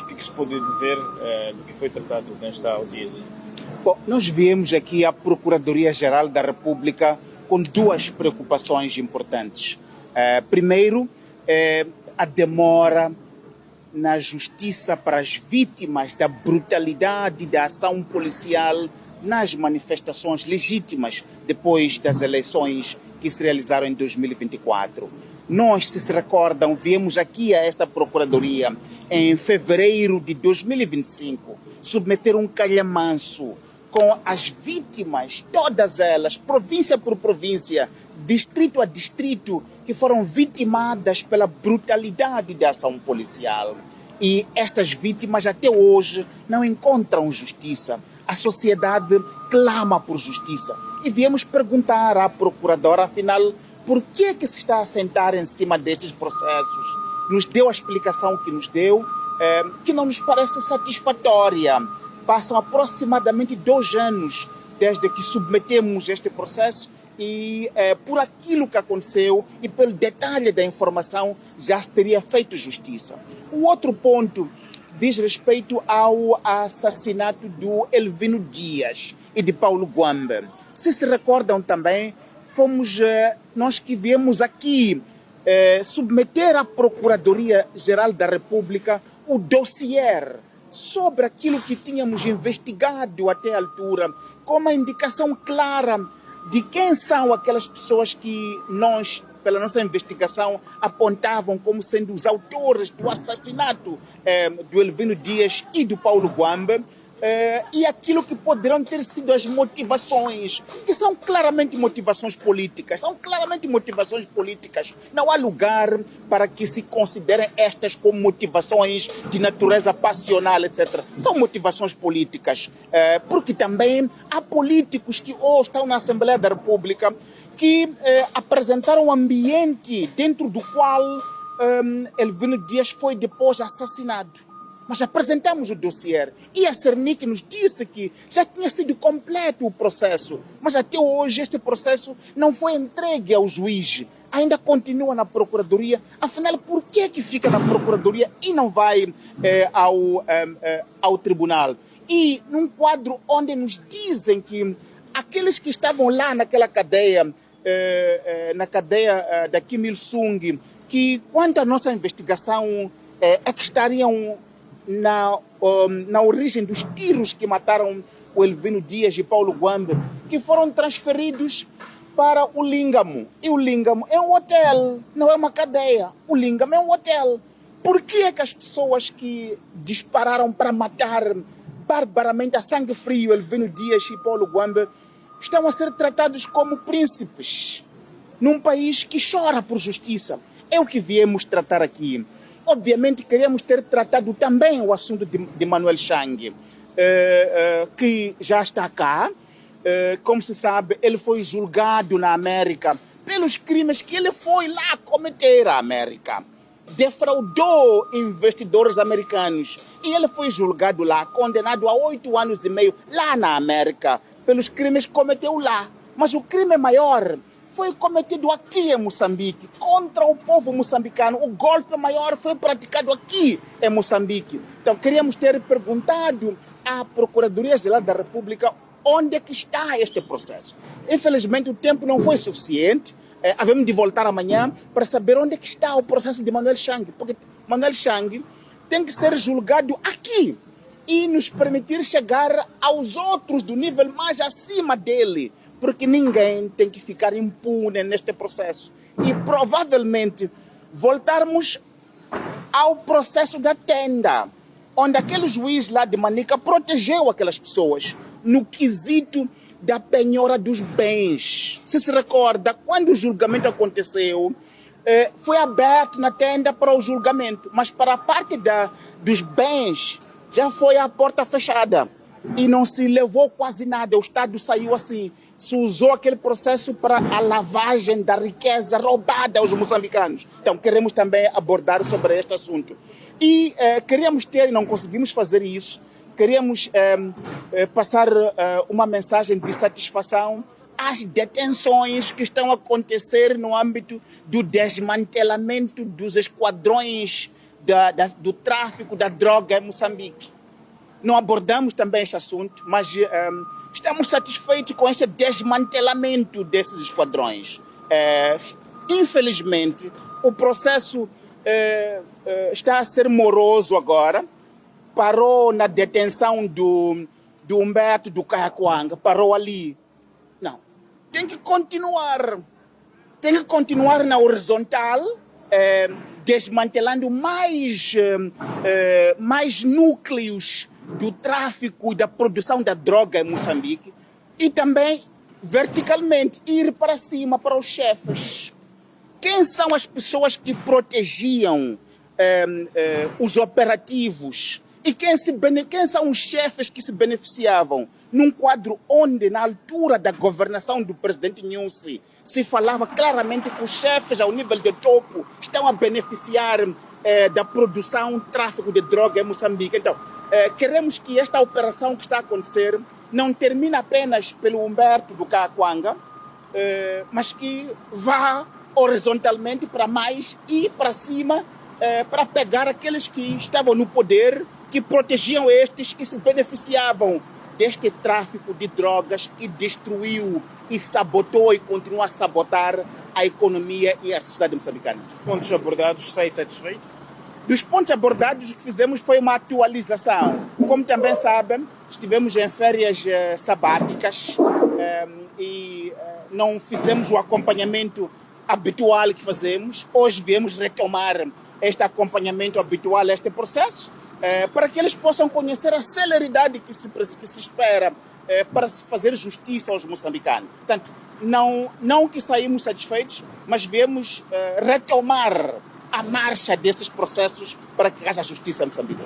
O que se pode dizer do que foi tratado nesta audiência? Bom, nós viemos aqui à Procuradoria-Geral da República com duas preocupações importantes. Primeiro, a demora na justiça para as vítimas da brutalidade da ação policial nas manifestações legítimas depois das eleições que se realizaram em 2024. Nós, se recordam, viemos aqui a esta Procuradoria em fevereiro de 2025 submeter um calhamaço com as vítimas, todas elas, província por província, distrito a distrito, que foram vitimadas pela brutalidade da ação policial. E estas vítimas até hoje não encontram justiça. A sociedade clama por justiça. E viemos perguntar à procuradora, afinal, por que se está a sentar em cima destes processos? Nos deu a explicação que nos deu, que não nos parece satisfatória. Passam aproximadamente 2 anos desde que submetemos este processo e por aquilo que aconteceu e pelo detalhe da informação já se teria feito justiça. O outro ponto diz respeito ao assassinato do Elvino Dias e de Paulo Guambe. Se recordam também, fomos nós que viemos aqui submeter à Procuradoria-Geral da República o dossiê sobre aquilo que tínhamos investigado até a altura, com uma indicação clara de quem são aquelas pessoas que nós, pela nossa investigação, apontavam como sendo os autores do assassinato do Elvino Dias e do Paulo Guambe, e aquilo que poderão ter sido as motivações, que são claramente motivações políticas. Não há lugar para que se considerem estas como motivações de natureza passional, etc. São motivações políticas, porque também há políticos que hoje estão na Assembleia da República que apresentaram um ambiente dentro do qual Elvino Dias foi depois assassinado. Mas apresentamos o dossiê e a Cernic nos disse que já tinha sido completo o processo, mas até hoje esse processo não foi entregue ao juiz, ainda continua na Procuradoria. Afinal, por que fica na Procuradoria e não vai ao tribunal? E num quadro onde nos dizem que aqueles que estavam lá naquela cadeia, na cadeia da Kim Il-sung, que quanto à nossa investigação é que estariam na origem dos tiros que mataram o Elvino Dias e Paulo Guambe, que foram transferidos para o Língamo. E o Língamo é um hotel, não é uma cadeia. O Língamo é um hotel. Por que é que as pessoas que dispararam para matar barbaramente a sangue frio Elvino Dias e Paulo Guambe estão a ser tratados como príncipes num país que chora por justiça? É o que viemos tratar aqui. Obviamente, queríamos ter tratado também o assunto de Manuel Chang, que já está cá. Como se sabe, ele foi julgado na América pelos crimes que ele foi lá cometer à América. Defraudou investidores americanos. E ele foi julgado lá, condenado a 8 anos e meio lá na América, pelos crimes que cometeu lá. Mas o crime maior foi cometido aqui em Moçambique, contra o povo moçambicano. O golpe maior foi praticado aqui em Moçambique. Então, queríamos ter perguntado à Procuradoria-Geral da República onde é que está este processo. Infelizmente, o tempo não foi suficiente. Havemos de voltar amanhã para saber onde é que está o processo de Manuel Chang, porque Manuel Chang tem que ser julgado aqui e nos permitir chegar aos outros do nível mais acima dele, porque ninguém tem que ficar impune neste processo. E provavelmente voltarmos ao processo da tenda, onde aquele juiz lá de Manica protegeu aquelas pessoas no quesito da penhora dos bens. Se recorda, quando o julgamento aconteceu, foi aberto na tenda para o julgamento, mas para a parte dos bens já foi a porta fechada e não se levou quase nada. O Estado saiu assim. Se usou aquele processo para a lavagem da riqueza roubada aos moçambicanos. Então, queremos também abordar sobre este assunto. E queríamos ter, e não conseguimos fazer isso, queríamos passar uma mensagem de satisfação às detenções que estão a acontecer no âmbito do desmantelamento dos esquadrões do tráfico da droga em Moçambique. Não abordamos também esse assunto, mas estamos satisfeitos com esse desmantelamento desses esquadrões. Infelizmente, o processo está a ser moroso agora. Parou na detenção do Humberto do Kayakwanga, parou ali. Não, tem que continuar na horizontal, desmantelando mais núcleos do tráfico e da produção da droga em Moçambique, e também verticalmente ir para cima, para os chefes. Quem são as pessoas que protegiam os operativos? E quem são os chefes que se beneficiavam num quadro onde, na altura da governação do presidente Nyusi, se falava claramente que os chefes, ao nível de topo, estão a beneficiar da produção, tráfico de droga em Moçambique. Então, queremos que esta operação que está a acontecer não termine apenas pelo Humberto do Kayakwanga, mas que vá horizontalmente para mais e para cima, para pegar aqueles que estavam no poder, que protegiam estes, que se beneficiavam deste tráfico de drogas que destruiu e sabotou e continua a sabotar a economia e a sociedade moçambicana. Os pontos abordados, sai satisfeito? Dos pontos abordados, o que fizemos foi uma atualização. Como também sabem, estivemos em férias sabáticas e não fizemos o acompanhamento habitual que fazemos. Hoje viemos retomar este acompanhamento habitual a este processo, para que eles possam conhecer a celeridade que se espera para se fazer justiça aos moçambicanos. Portanto, não que saímos satisfeitos, mas viemos retomar a marcha desses processos para que haja justiça em Moçambique.